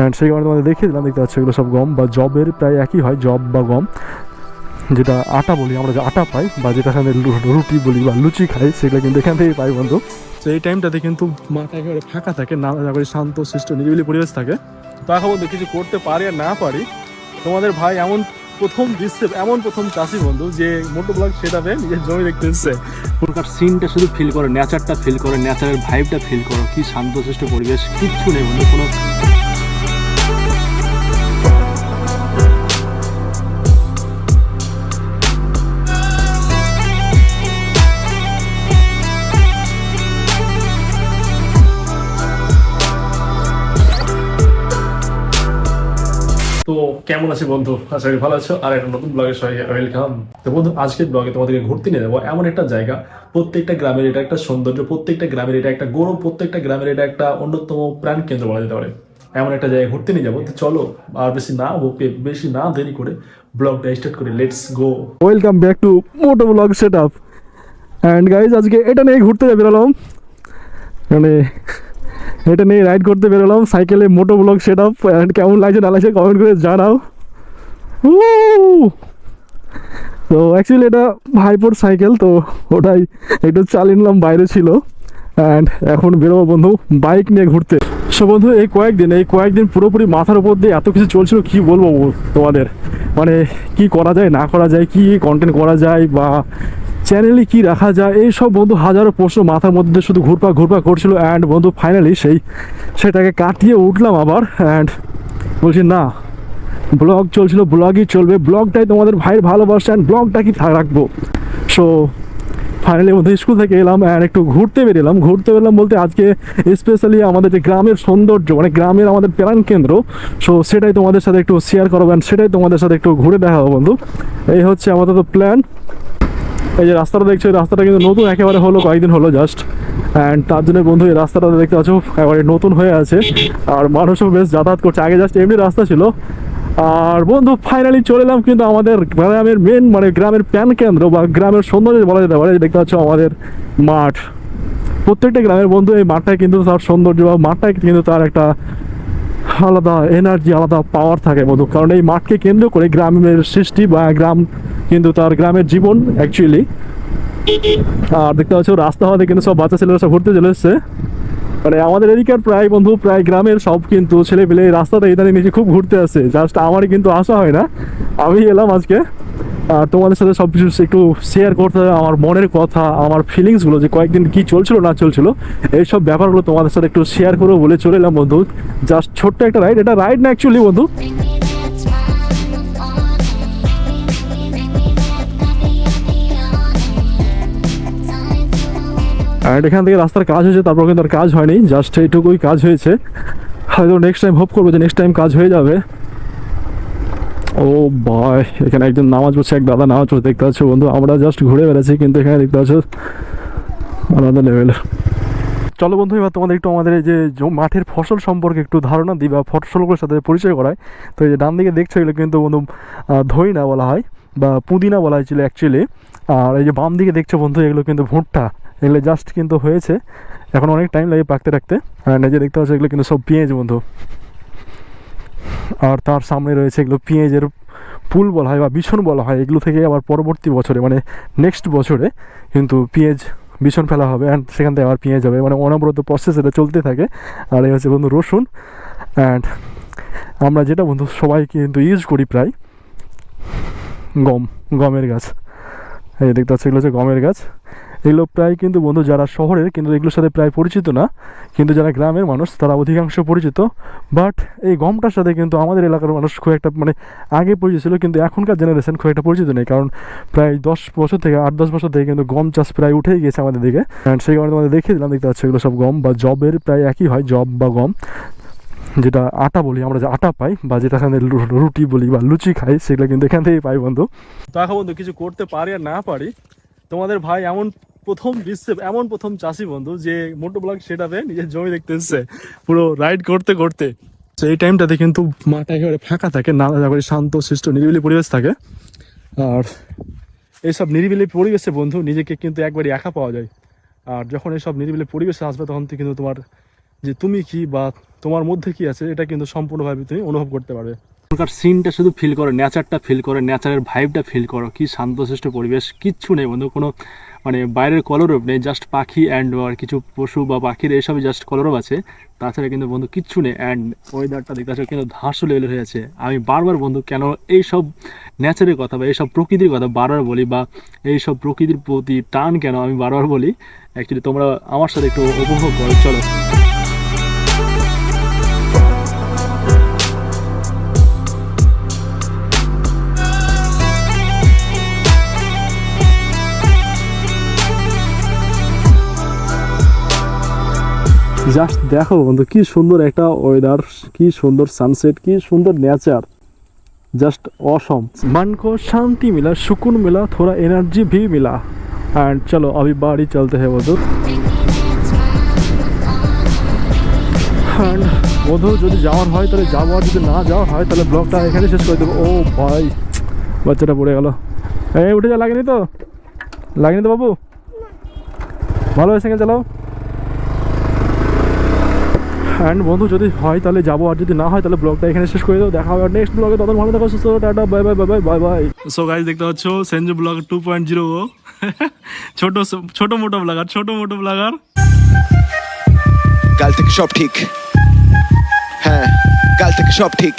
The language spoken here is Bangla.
অ্যান্ড সেই কারণে তোমাদের দেখিয়ে দিলাম, দেখতে পাচ্ছ এগুলো সব গম বা জবের প্রায় একই হয়, জব বা গম, যেটা আটা বলি আমরা, যে আটা পাই বা যেটা এখানে রুটি বলি বা লুচি খাই, সেগুলো কিন্তু এখান থেকেই পাই বন্ধু। তো এই টাইমটাতে কিন্তু মাঠটা একেবারে ফাঁকা থাকে, না একেবারে শান্ত শিষ্ট নিরিবিলি পরিবেশ থাকে। তো এখন বন্ধু কিছু করতে পারি আর না পারি, তোমাদের ভাই এমন প্রথম দৃশ্যে এমন প্রথম চাষি বন্ধু যে মোটো ব্লগ সেটাবে নিজের জমি দেখতে এসছে। পুরোটার সিনটা শুধু ফিল করো, নেচারটা ফিল করো, নেচারের ভাইবটা ফিল করো, কি শান্তশিষ্ট পরিবেশ, কিচ্ছু নেই বন্ধু কোনো। তো কেমন আছে বন্ধু, আশা করি ভালো আছো। আর একটা নতুন ব্লগের সঙ্গে ওয়েলকাম। তো বন্ধু আজকের ব্লগে তোমাদেরকে ঘুরতে নিয়ে যাবো এমন একটা জায়গা, প্রত্যেকটা গ্রামের এটা একটা সৌন্দর্য, প্রত্যেকটা গ্রামের এটা একটা গৌরব, প্রত্যেকটা গ্রামের এটা একটা অন্যতম প্রাণ কেন্দ্র বলা যেতে পারে। এমন একটা জায়গায় ঘুরতে নিয়ে যাবো। তো চলো আর বেশি না দেরি করে ব্লগটা স্টার্ট করি, let's go. Welcome back to moto blog set up. And guys আজকে এটা নিয়ে ঘুরতে বেরোলাম, মানে এটা নিয়ে রাইড করতে বেরোলাম সাইকেলে, মোটো ব্লগ সেট আপ। অ্যান্ড কেমন লাগছে না লাগছে কমেন্ট করে জানাও। তো অ্যাকচুয়ালি এটা ভাইপোর সাইকেল, তো ওটাই একটু চালিয়ে নিলাম, বাইরে ছিল। অ্যান্ড এখন বেরোবো বন্ধু বাইক নিয়ে ঘুরতে। সো বন্ধু এই কয়েকদিন পুরোপুরি মাথার উপর দিয়ে এত কিছু চলছিল, কি বলবো তোমাদের, মানে কি করা যায় না করা যায়, কি কন্টেন্ট করা যায় বা চ্যানেলে কি রাখা যায়, এই সব বন্ধু হাজারো প্রশ্ন মাথার মধ্যে শুধু ঘুরপা করছিল। অ্যান্ড বন্ধু ফাইনালি সেটাকে কাটিয়ে উঠলাম আবার। অ্যান্ড বলছি না, ব্লগ চলছিল, ব্লগই চলবে, ব্লগটাই তোমাদের ভাইয়ের ভালোবাসা, অ্যান্ড ব্লগটা কি রাখবো। সো ফাইনালি বন্ধু স্কুল থেকে এলাম অ্যান্ড একটু ঘুরতে বেরোলাম বলতে আজকে স্পেশালি আমাদের যে গ্রামের সৌন্দর্য, মানে গ্রামের আমাদের প্রাণ কেন্দ্র, সো সেটাই তোমাদের সাথে একটু শেয়ার করবো, অ্যান্ড সেটাই তোমাদের সাথে একটু ঘুরে দেখাবো বন্ধু। এই হচ্ছে আমাদের তো প্ল্যান। এই যে রাস্তাটা দেখছো, এই রাস্তাটা কিন্তু নতুন একেবারে হলো, কয়েকদিন হলো জাস্ট। অ্যান্ড তার জন্য বন্ধু এই রাস্তাটা দেখতে পাচ্ছ একেবারে নতুন হয়ে আছে, আর মানুষও বেশ যাতায়াত করছে। আগে জাস্ট এমনি রাস্তা ছিল। আর বন্ধু ফাইনালি চলে এলাম কিন্তু আমাদের গ্রামের মেন, মানে গ্রামের প্রাণ কেন্দ্র বা গ্রামের সৌন্দর্য বলা যেতে পারে। দেখতে পাচ্ছ আমাদের মাঠ, প্রত্যেকটা গ্রামের বন্ধু এই মাঠটায় কিন্তু তার সৌন্দর্য বা মাঠটায় কিন্তু তার একটা আলাদা এনার্জি, আলাদা পাওয়ার থাকে বন্ধু। কারণ এই মাঠকে কেন্দ্র করে গ্রামের সৃষ্টি বা গ্রাম কিন্তু তার গ্রামের জীবন অ্যাকচুয়ালি। আর দেখতে পাচ্ছ রাস্তা হওয়াতে কিন্তু সব বাচ্চা ছেলেরা সব ঘুরতে চলে এসছে, মানে আমাদের এদিকার প্রায় গ্রামের সব কিন্তু ছেলে পেলে এই রাস্তাটা ইদানিং নিচে খুব ঘুরতে আসে। জাস্ট আমারই কিন্তু আসা হয় না, আমি এলাম আজকে আর তোমাদের সাথে সব কিছু একটু শেয়ার করতে হবে, আমার মনের কথা, আমার ফিলিংসগুলো, যে কয়েকদিন কি চলছিল না চলছিল, এইসব ব্যাপারগুলো তোমাদের সাথে একটু শেয়ার করবো বলে চলে এলাম বন্ধু। জাস্ট ছোট্ট একটা রাইড, এটা রাইড না অ্যাকচুয়ালি বন্ধু, অ্যান্ড এখান থেকে রাস্তার কাজ হয়েছে, তারপর কিন্তু আর কাজ হয়নি, জাস্ট এইটুকুই কাজ হয়েছে। হয়তো নেক্সট টাইম হোপ করবো যে নেক্সট টাইম কাজ হয়ে যাবে। ও ভাই এখানে একজন নামাজ পড়ছে, এক দাদা নামাজ পড়ছে দেখতে পাচ্ছ বন্ধু। আমরা জাস্ট ঘুরে বেড়াচ্ছি কিন্তু এখানে দেখতে পাচ্ছ আলাদা লেভেলের। চলো বন্ধু এবার তোমাদের একটু আমাদের এই যে মাঠের ফসল সম্পর্কে একটু ধারণা দিই বা ফসলগুলোর সাথে পরিচয় করায়। তো এই যে ডান দিকে দেখছো এগুলো কিন্তু বন্ধু ধইনা বলা হয় বা পুদিনা বলা হয়েছিল অ্যাকচুয়ালি। আর এই যে বাম দিকে দেখছো বন্ধু এগুলো কিন্তু ভুট্টা, এগুলো জাস্ট কিন্তু হয়েছে, এখন অনেক টাইম লাগে পাকতে রাখতে। আর এই যে দেখতে পাচ্ছ এগুলো কিন্তু সব পেঁয়াজ বন্ধু। আর তার সামনে রয়েছে এগুলো পেঁয়াজের ফুল বলা হয় বা বিছন বলা হয়। এগুলো থেকে আবার পরবর্তী বছরে মানে নেক্সট বছরে কিন্তু পেঁয়াজ বিছন ফেলা হবে, অ্যান্ড সেখান থেকে আবার পেঁয়াজ হবে, মানে অনবরত প্রসেস এটা চলতে থাকে। আর এই হচ্ছে বন্ধু রসুন। অ্যান্ড আমরা যেটা বন্ধু সবাই কিন্তু ইউজ করি প্রায়, গমের গাছ। এই দেখতে পাচ্ছ এগুলো হচ্ছে গমের গাছ। এগুলো প্রায় কিন্তু বন্ধু যারা শহরের কিন্তু এগুলোর সাথে প্রায় পরিচিত না, কিন্তু যারা গ্রামের মানুষ তারা অধিকাংশ পরিচিত। বাট এই গমটার সাথে কিন্তু আমাদের এলাকার মানুষ খুব একটা, মানে আগে পরিচিত ছিল কিন্তু এখনকার জেনারেশন খুব একটা পরিচিত নেই, কারণ প্রায় 8-10 বছর থেকে কিন্তু গম চাষ প্রায় উঠেই গেছে আমাদের দিকে। অ্যান্ড সেই কারণে তোমাদের দেখিয়ে দিলাম, দেখতে পাচ্ছ এগুলো সব গম বা জবের প্রায় একই হয়, জব বা গম, যেটা আটা বলি আমরা, যে আটা পাই বা যেটা এখানে রুটি বলি বা লুচি খাই, সেগুলো কিন্তু এখান থেকেই পাই বন্ধু। তো এখন বন্ধু কিছু করতে পারি আর না পারি, তোমাদের ভাই এমন প্রথম চাষি বন্ধু যে মোটো ব্লগ সেটাবে নিজের জমি দেখতে এসছে পুরো রাইড করতে করতে। তো এই টাইমটাতে কিন্তু মাঠটা একেবারে ফাঁকা থাকে, না একেবারে শান্ত শিষ্ট নিরিবিলি পরিবেশ থাকে। আর এইসব নিরিবিলি পরিবেশে বন্ধু নিজেকে কিন্তু একবারই একা পাওয়া যায়। আর যখন এইসব নিরিবিলি পরিবেশে আসবে তখন কিন্তু তোমার যে তুমি কি বা তোমার মধ্যে কি আছে, এটা কিন্তু সম্পূর্ণভাবে তুমি অনুভব করতে পারবে। ওখানকার সিনটা শুধু ফিল করো, নেচারটা ফিল করো, নেচারের ভাইবটা ফিল করো, কি শান্তশিষ্ট পরিবেশ, কিচ্ছু নেই বন্ধু, কোনো মানে বাইরের কলরব নেই, জাস্ট পাখি অ্যান্ড আর কিছু পশু বা পাখির এইসবই জাস্ট কলরব আছে, তাছাড়া কিন্তু বন্ধু কিচ্ছু নেই। অ্যান্ড ওয়েদারটা দেখতে আসলে কিন্তু ধাঁসু লেভেলের হয়ে আছে। আমি বারবার বন্ধু কেন এইসব নেচারের কথা বা এইসব প্রকৃতির কথা বারবার বলি, বা এইসব প্রকৃতির প্রতি টান কেন আমি বারবার বলি, অ্যাকচুয়ালি তোমরা আমার সাথে একটু উপভোগ করো, চলো। জাস্ট দেখো বন্ধু কি সুন্দর একটা ওয়েদার, কি সুন্দর সানসেট, কি সুন্দর নেচার, जस्ट ऑसम। मन को शांति मिला, सुकून मिला, थोड़ा एनर्जी भी मिला। एंड चलो अभी बाड़ी चलते हैं বন্ধু। एंड বন্ধু যদি যাওয়ার হয় তাহলে যাবো, আর যদি না যাওয়ার হয় তাহলে ব্লগটা এখানে শেষ করে দেবো। ও ভাই বাচ্চাটা পড়ে গেল, এই উঠে যা, লাগেনি তো, লাগেনি তো বাবু, ভালো হয়ে সাইকেল চালাও। অ্যান্ড বন্ধু যদি হয় তাহলে যাবো, আর যদি না হয় তাহলে ব্লগটা এখানে শেষ করে দেবো। দেখা হবে নেক্সট ব্লগে, তখন ভালো থাকো, সুস্থ, tata, bye bye bye bye bye bye. So guys দেখতে পাচ্ছ সেঞ্জু ব্লগ 2.0, ছোট ছোট মোটো ব্লগার, ছোট মোটো ব্লগার। কাল থেকে সব ঠিক, হ্যাঁ কাল থেকে সব ঠিক।